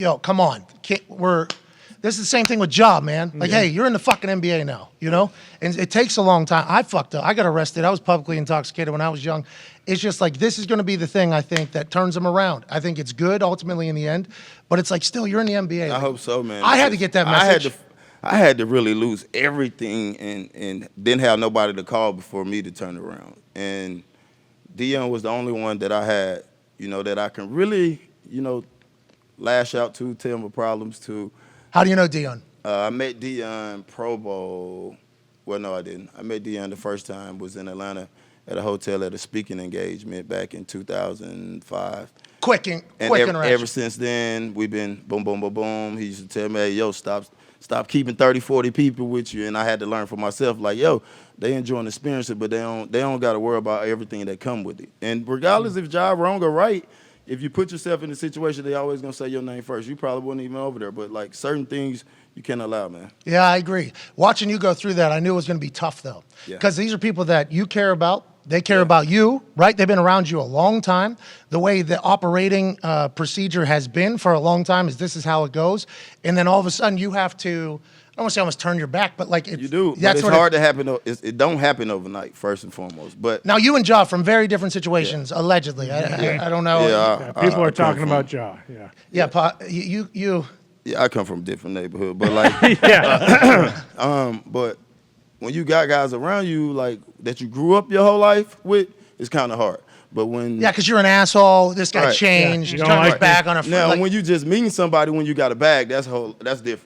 Yo, come on. This is the same thing with Ja, man. Like, hey, you're in the fucking NBA now, you know? And it takes a long time. I fucked up. I got arrested. I was publicly intoxicated when I was young. It's just like, this is going to be the thing, I think, that turns them around. I think it's good, ultimately, in the end. But it's like, still, you're in the NBA. I hope so, man. I had to get that message. I had to really lose everything and didn't have nobody to call before me to turn around. And Dahn was the only one that I had, you know, that I can really, you know, lash out to, tell my problems to. How do you know Dahn? I met Dahn Pro Bowl. Well, no, I didn't. I met Dahn the first time, was in Atlanta at a hotel at a speaking engagement back in 2005. Quick interaction. Ever since then, we've been boom, boom, boom, boom. He used to tell me, hey, yo, stop keeping 30, 40 people with you. And I had to learn for myself, like, yo, they enjoying the experience, but they don't got to worry about everything that come with it. And regardless if Ja wrong or right, if you put yourself in a situation, they always gonna say your name first. You probably wasn't even over there, but like certain things you can't allow, man. Yeah, I agree. Watching you go through that, I knew it was gonna be tough though, because these are people that you care about. They care about you, right? They've been around you a long time. The way the operating procedure has been for a long time is this is how it goes, and then all of a sudden you have to. I don't want to say almost turn your back, but like you do. That's it's hard to happen. It don't happen overnight, first and foremost. But now you and Ja from very different situations, allegedly. I don't know. Yeah, people are talking about Ja. Yeah, Pa, you. Yeah, I come from a different neighborhood, but like, but when you got guys around you like that you grew up your whole life with, it's kind of hard. But when because you're an asshole. This guy changed. Yeah, turned his back on a friend. Now, when you just meeting somebody when you got a bag, that's different.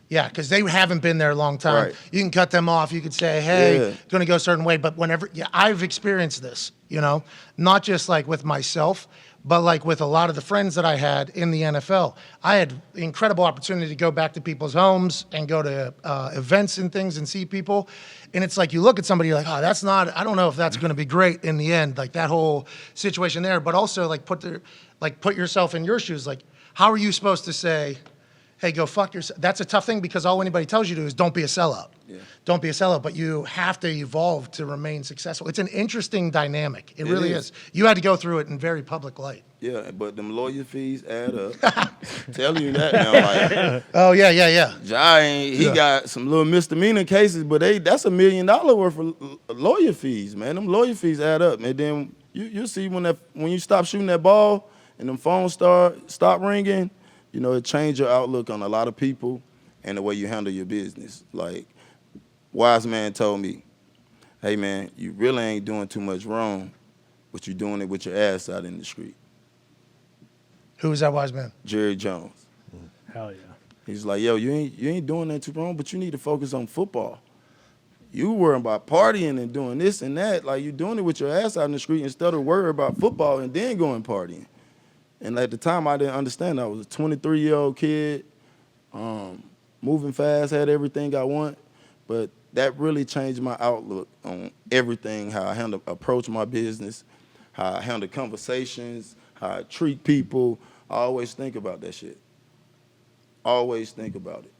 Yeah, because they haven't been there a long time. Right. You can cut them off. You could say, hey, going to go a certain way. But whenever, I've experienced this, you know, not just like with myself, but like with a lot of the friends that I had in the NFL. I had incredible opportunity to go back to people's homes and go to events and things and see people. And it's like you look at somebody, you're like, oh, that's not, I don't know if that's going to be great in the end, like that whole situation there. But also like put yourself in your shoes. Like, how are you supposed to say, hey, go fuck yourself? That's a tough thing because all anybody tells you to do is don't be a sellout. Yeah. Don't be a sellout, but you have to evolve to remain successful. It's an interesting dynamic. It really is. You had to go through it in very public light. Yeah, but them lawyer fees add up. Telling you that now. Like, oh, yeah. Ja he got some little misdemeanor cases, but that's $1 million worth of lawyer fees, man. Them lawyer fees add up. And then you see when you stop shooting that ball and them phones stop ringing, you know, it changed your outlook on a lot of people and the way you handle your business. Like, wise man told me, hey, man, you really ain't doing too much wrong, but you're doing it with your ass out in the street. Who was that wise man? Jerry Jones. Hell yeah. He's like, yo, you ain't doing that too wrong, but you need to focus on football. You worrying about partying and doing this and that. Like, you're doing it with your ass out in the street instead of worrying about football and then going partying. And at the time, I didn't understand. I was a 23-year-old kid, moving fast, had everything I want. But that really changed my outlook on everything, how I approach my business, how I handle conversations, how I treat people. I always think about that shit. Always think about it.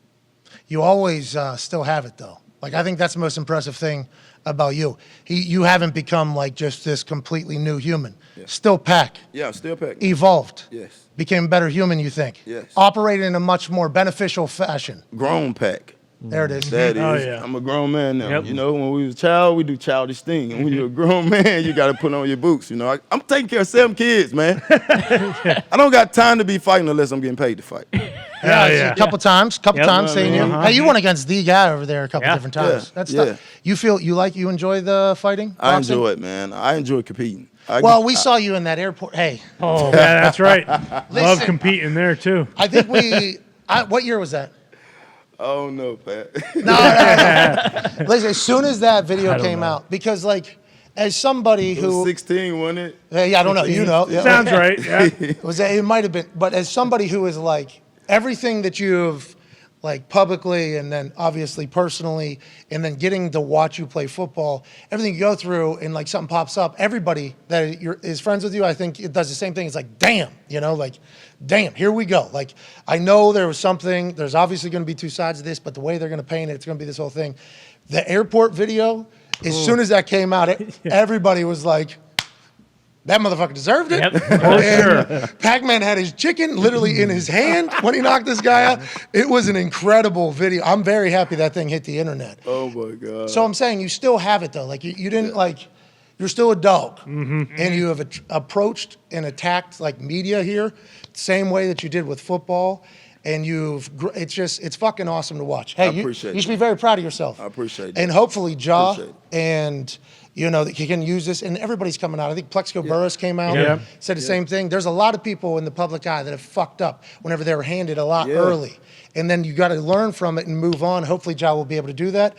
You always still have it, though. Like, I think that's the most impressive thing about you. You haven't become like just this completely new human. Yeah. Still Pac. Yeah, still Pac. Evolved. Yes. Became a better human, you think? Yes. Operated in a much more beneficial fashion. Grown Pac. There it is. That is. Oh, yeah. I'm a grown man now. Yep. You know, when we was a child, we do childish things. And when you're a grown man, you got to put on your boots. You know, I'm taking care of 7 kids, man. I don't got time to be fighting unless I'm getting paid to fight. A couple times seeing you. Hey, you went against the guy over there a couple different times. That's tough. You enjoy the fighting? Boxing? I enjoy it, man. I enjoy competing. We saw you in that airport. Hey. Oh, yeah, that's right. Love competing there, too. I think what year was that? Oh, no, Pat. No. Listen, as soon as that video came out, because, like, as somebody it who... was 16, wasn't it? Yeah, I don't know. You know. Yeah. Sounds right. Yeah. It might have been. But as somebody who is, like, everything that you've, like, publicly and then obviously personally, and then getting to watch you play football, everything you go through and, like, something pops up, everybody that is friends with you, I think it does the same thing. It's like, damn, you know, like, damn, here we go. Like, I know there was something, there's obviously going to be 2 sides of this, but the way they're going to paint it, it's going to be this whole thing. The airport video, as soon as that came out, everybody was like, That motherfucker deserved it. Yep, for sure. Pacman had his chicken literally in his hand when he knocked this guy out. It was an incredible video. I'm very happy that thing hit the internet. Oh my God. So I'm saying you still have it though. Like you didn't like, you're still a dog, and you have approached and attacked like media here, same way that you did with football. And it's fucking awesome to watch. Hey, you should be very proud of yourself. I appreciate that. And hopefully and that he can use this, and everybody's coming out. I think Plexico Burress came out, said the same thing. There's a lot of people in the public eye that have fucked up whenever they were handed a lot early. And then you got to learn from it and move on. Hopefully Ja will be able to do that.